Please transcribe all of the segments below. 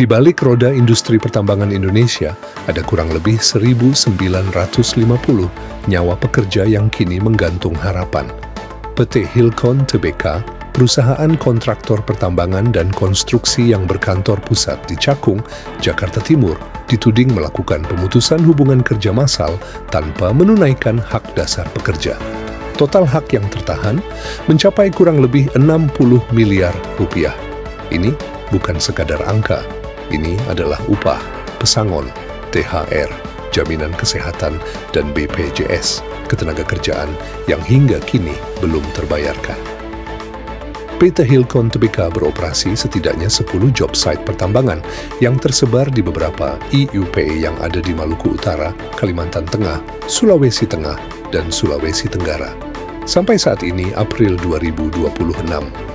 Di balik roda industri pertambangan Indonesia, ada kurang lebih 1.950 nyawa pekerja yang kini menggantung harapan. PT Hilcon Tbk, perusahaan kontraktor pertambangan dan konstruksi yang berkantor pusat di Cakung, Jakarta Timur, dituding melakukan pemutusan hubungan kerja massal tanpa menunaikan hak dasar pekerja. Total hak yang tertahan mencapai kurang lebih 60 miliar rupiah. Ini bukan sekadar angka, ini adalah upah, pesangon, THR, jaminan kesehatan, dan BPJS, ketenagakerjaan yang hingga kini belum terbayarkan. PT Hilcon Tbk beroperasi setidaknya 10 job site pertambangan yang tersebar di beberapa IUP yang ada di Maluku Utara, Kalimantan Tengah, Sulawesi Tengah, dan Sulawesi Tenggara. Sampai saat ini, April 2026,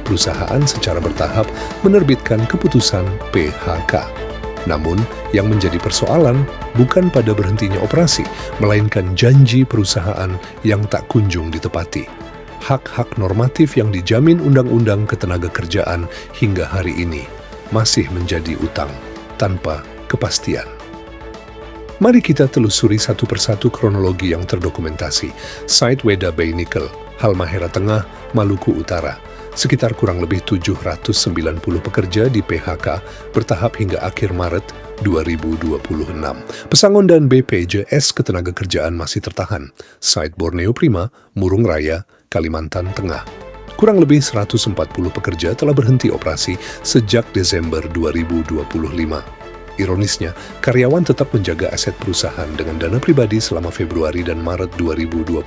perusahaan secara bertahap menerbitkan keputusan PHK. Namun, yang menjadi persoalan bukan pada berhentinya operasi, melainkan janji perusahaan yang tak kunjung ditepati. Hak-hak normatif yang dijamin Undang-Undang Ketenagakerjaan hingga hari ini masih menjadi utang tanpa kepastian. Mari kita telusuri satu persatu kronologi yang terdokumentasi. Site Weda Bay Nickel, Halmahera Tengah, Maluku Utara. Sekitar kurang lebih 790 pekerja di PHK bertahap hingga akhir Maret 2026. Pesangon dan BPJS Ketenagakerjaan masih tertahan. Site Borneo Prima, Murung Raya, Kalimantan Tengah. Kurang lebih 140 pekerja telah berhenti operasi sejak Desember 2025. Ironisnya, karyawan tetap menjaga aset perusahaan dengan dana pribadi selama Februari dan Maret 2026,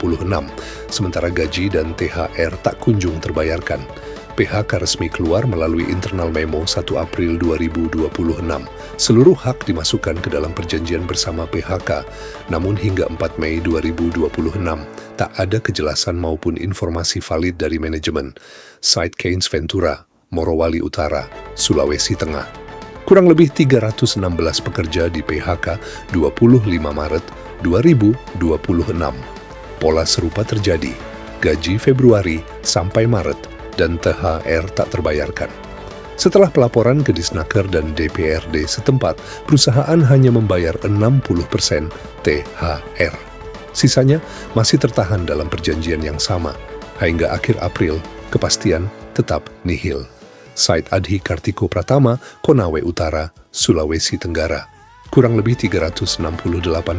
sementara gaji dan THR tak kunjung terbayarkan. PHK resmi keluar melalui internal memo 1 April 2026. Seluruh hak dimasukkan ke dalam perjanjian bersama PHK, namun hingga 4 Mei 2026, tak ada kejelasan maupun informasi valid dari manajemen. Site Keynes Ventura, Morowali Utara, Sulawesi Tengah. Kurang lebih 316 pekerja di PHK 25 Maret 2026. Pola serupa terjadi, gaji Februari sampai Maret dan THR tak terbayarkan. Setelah pelaporan ke Disnaker dan DPRD setempat, perusahaan hanya membayar 60% THR. Sisanya masih tertahan dalam perjanjian yang sama. Hingga akhir April, kepastian tetap nihil. Site Adhi Kartiko Pratama, Konawe Utara, Sulawesi Tenggara. Kurang lebih 368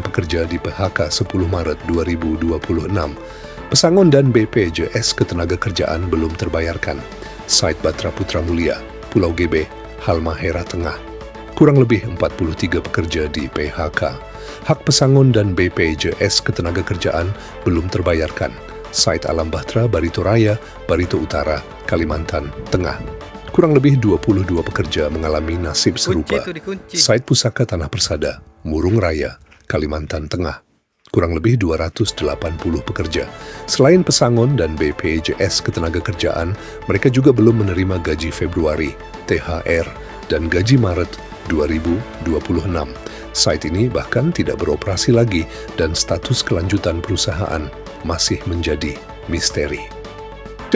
pekerja di PHK 10 Maret 2026. Pesangon dan BPJS Ketenagakerjaan belum terbayarkan. Site Batra Putra Mulia, Pulau GB, Halmahera Tengah. Kurang lebih 43 pekerja di PHK. Hak pesangon dan BPJS Ketenagakerjaan belum terbayarkan. Site Alam Bahtera, Barito Raya, Barito Utara, Kalimantan Tengah. Kurang lebih 22 pekerja mengalami nasib serupa. Site Pusaka Tanah Persada, Murung Raya, Kalimantan Tengah. Kurang lebih 280 pekerja. Selain pesangon dan BPJS Ketenagakerjaan, mereka juga belum menerima gaji Februari, THR, dan gaji Maret 2026. Site ini bahkan tidak beroperasi lagi dan status kelanjutan perusahaan masih menjadi misteri.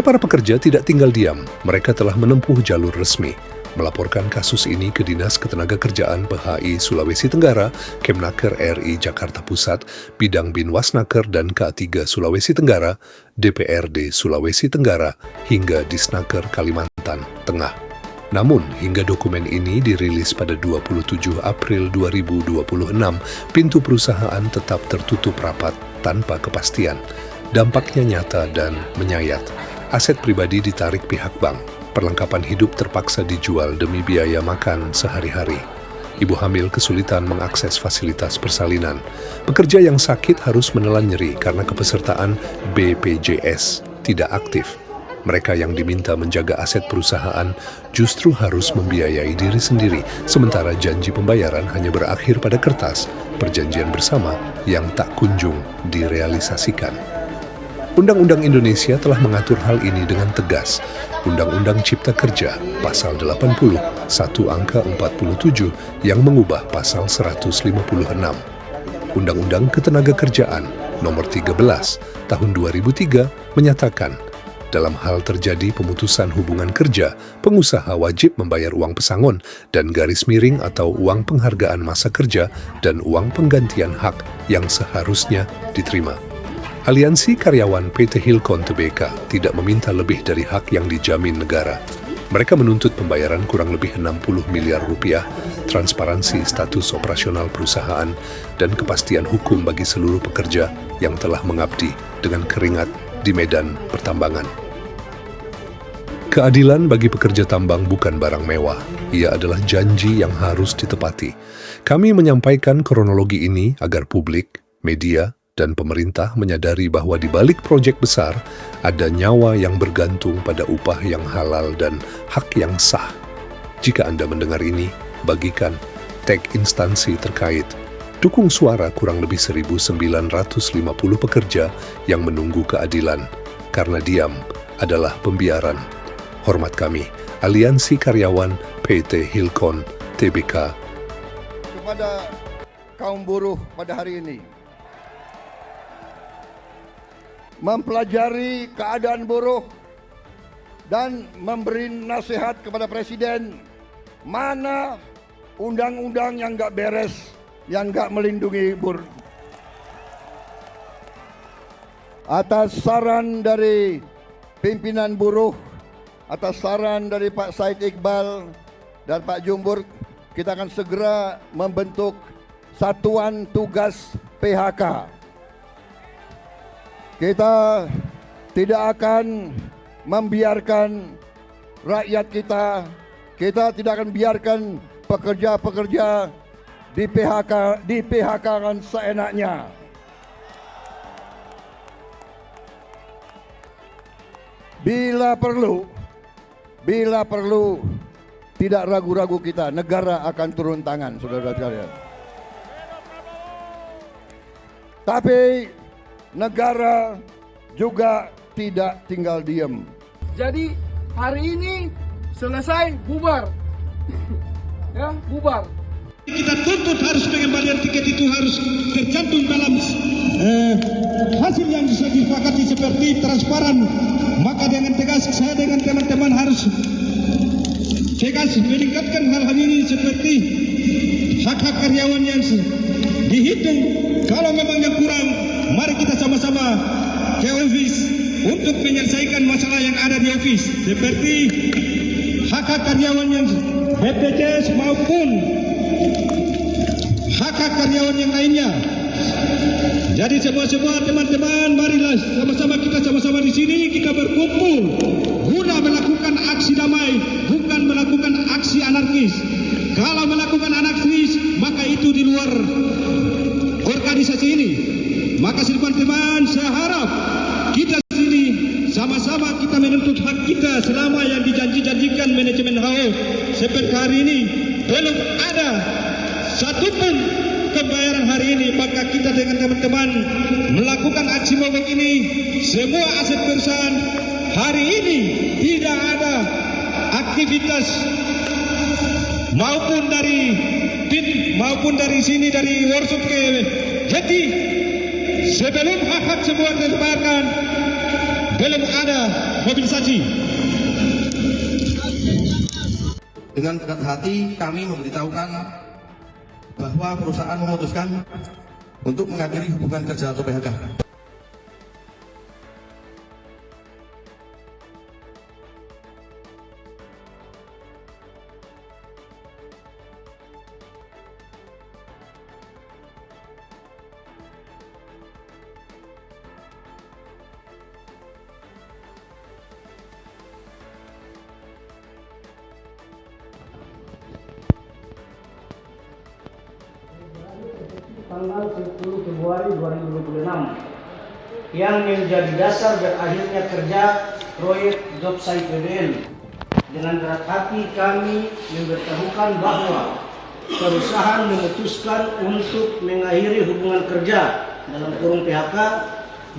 Para pekerja tidak tinggal diam, mereka telah menempuh jalur resmi, melaporkan kasus ini ke Dinas Ketenagakerjaan PHI Sulawesi Tenggara, Kemnaker RI Jakarta Pusat, Bidang Binwasnaker dan K3 Sulawesi Tenggara, DPRD Sulawesi Tenggara, hingga Disnaker Kalimantan Tengah. Namun, hingga dokumen ini dirilis pada 27 April 2026, pintu perusahaan tetap tertutup rapat tanpa kepastian. Dampaknya nyata dan menyayat. Aset pribadi ditarik pihak bank, perlengkapan hidup terpaksa dijual demi biaya makan sehari-hari. Ibu hamil kesulitan mengakses fasilitas persalinan. Pekerja yang sakit harus menelan nyeri karena kepesertaan BPJS tidak aktif. Mereka yang diminta menjaga aset perusahaan justru harus membiayai diri sendiri, sementara janji pembayaran hanya berakhir pada kertas, perjanjian bersama yang tak kunjung direalisasikan. Undang-Undang Indonesia telah mengatur hal ini dengan tegas. Undang-Undang Cipta Kerja, Pasal 80, 1 angka 47, yang mengubah Pasal 156. Undang-Undang Ketenagakerjaan, Nomor 13, Tahun 2003, menyatakan, Dalam hal terjadi pemutusan hubungan kerja, pengusaha wajib membayar uang pesangon dan garis miring atau uang penghargaan masa kerja dan uang penggantian hak yang seharusnya diterima. Aliansi Karyawan PT Hilcon Tbk tidak meminta lebih dari hak yang dijamin negara. Mereka menuntut pembayaran kurang lebih 60 miliar rupiah, transparansi status operasional perusahaan, dan kepastian hukum bagi seluruh pekerja yang telah mengabdi dengan keringat di medan pertambangan. Keadilan bagi pekerja tambang bukan barang mewah, ia adalah janji yang harus ditepati. Kami menyampaikan kronologi ini agar publik, media, dan pemerintah menyadari bahwa di balik proyek besar ada nyawa yang bergantung pada upah yang halal dan hak yang sah. Jika Anda mendengar ini, bagikan, tag instansi terkait, dukung suara kurang lebih 1.950 pekerja yang menunggu keadilan, karena diam adalah pembiaran. Hormat kami, Aliansi Karyawan PT Hilcon Tbk. Kepada kaum buruh pada hari ini, mempelajari keadaan buruh dan memberi nasihat kepada Presiden, mana undang-undang yang nggak beres, yang nggak melindungi buruh. Atas saran dari pimpinan buruh, atas saran dari Pak Said Iqbal dan Pak Jumbur, kita akan segera membentuk Satuan Tugas PHK. Kita tidak akan membiarkan rakyat kita tidak akan biarkan pekerja-pekerja di PHK-kan seenaknya. Bila perlu, tidak ragu-ragu kita, negara akan turun tangan, saudara-saudara sekalian. Tapi negara juga tidak tinggal diam. Jadi hari ini selesai, bubar. Ya, bubar. Kita tuntut harus pengembalian tiket itu harus tercantum dalam hasil yang bisa disepakati seperti transparan. Maka dengan tegas saya dengan teman-teman harus tegas meningkatkan hal-hal ini seperti hak-hak karyawan yang dihitung. Kalau memang yang kurang, mari kita sama-sama ke office untuk menyelesaikan masalah yang ada di office, seperti hak-hak karyawan yang BPJS maupun hak-hak karyawan yang lainnya. Jadi semua teman-teman, marilah sama-sama di sini kita berkumpul guna melakukan aksi damai, bukan melakukan aksi anarkis. Kalau melakukan anarkis, maka itu di luar organisasi ini. Maka teman-teman, saya harap kita sini sama-sama kita menuntut hak kita selama yang dijanjikan manajemen HO seperti hari ini belum ada satupun pembayaran hari ini. Maka kita dengan teman-teman melakukan aksi mogok ini, semua aset perusahaan hari ini tidak ada aktivitas maupun dari PIN maupun dari sini dari workshop ke Jati sebelum hak-hak semua dibayarkan, belum ada mobilisasi. Dengan berat hati kami memberitahukan bahwa perusahaan memutuskan untuk mengakhiri hubungan kerja atau PHK. Tanggal 10 Februari 2026 yang menjadi dasar berakhirnya kerja proyek job site PBN. Dengan berat hati kami memberitahukan bahwa perusahaan memutuskan untuk mengakhiri hubungan kerja dalam kurung PHK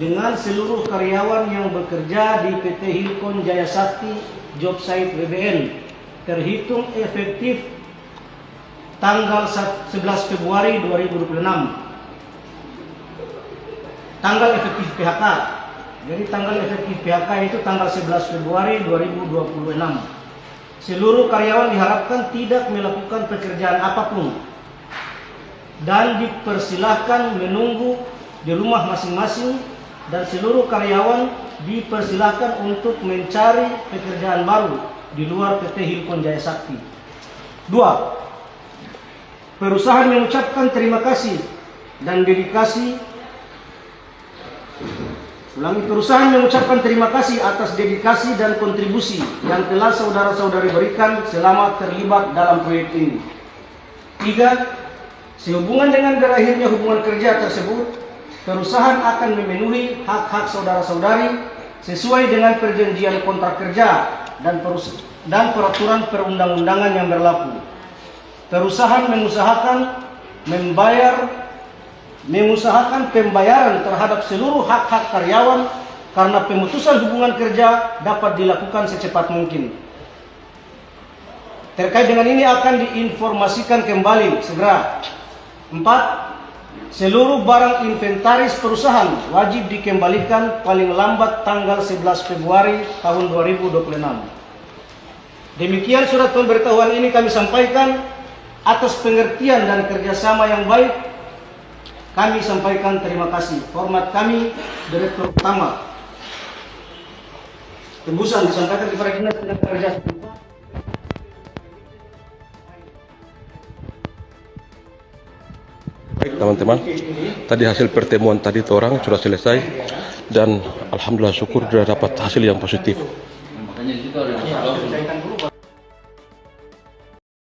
dengan seluruh karyawan yang bekerja di PT Hilcon Jaya Sakti Job Site PBN terhitung efektif tanggal 11 Februari 2026. Tanggal efektif PHK Jadi tanggal efektif PHK itu tanggal 11 Februari 2026. Seluruh karyawan diharapkan tidak melakukan pekerjaan apapun dan dipersilahkan menunggu di rumah masing-masing, dan seluruh karyawan dipersilahkan untuk mencari pekerjaan baru di luar PT Hilcon Jaya Sakti. 2. Perusahaan mengucapkan terima kasih dan dedikasi. Perusahaan mengucapkan terima kasih atas dedikasi dan kontribusi yang telah saudara-saudari berikan selama terlibat dalam proyek ini. 3. Sehubungan dengan berakhirnya hubungan kerja tersebut, perusahaan akan memenuhi hak-hak saudara-saudari sesuai dengan perjanjian kontrak kerja dan peraturan perundang-undangan yang berlaku. Perusahaan mengusahakan pembayaran terhadap seluruh hak-hak karyawan karena pemutusan hubungan kerja dapat dilakukan secepat mungkin. Terkait dengan ini akan diinformasikan kembali segera. 4. Seluruh barang inventaris perusahaan wajib dikembalikan paling lambat tanggal 11 Februari tahun 2026. Demikian surat pemberitahuan ini kami sampaikan atas pengertian dan kerjasama yang baik. Kami sampaikan terima kasih. Hormat kami, Direktur Utama. Tembusan disampaikan kepada Dinas Tenaga Kerja. Baik teman-teman, tadi hasil pertemuan tadi orang sudah selesai dan alhamdulillah syukur sudah dapat hasil yang positif.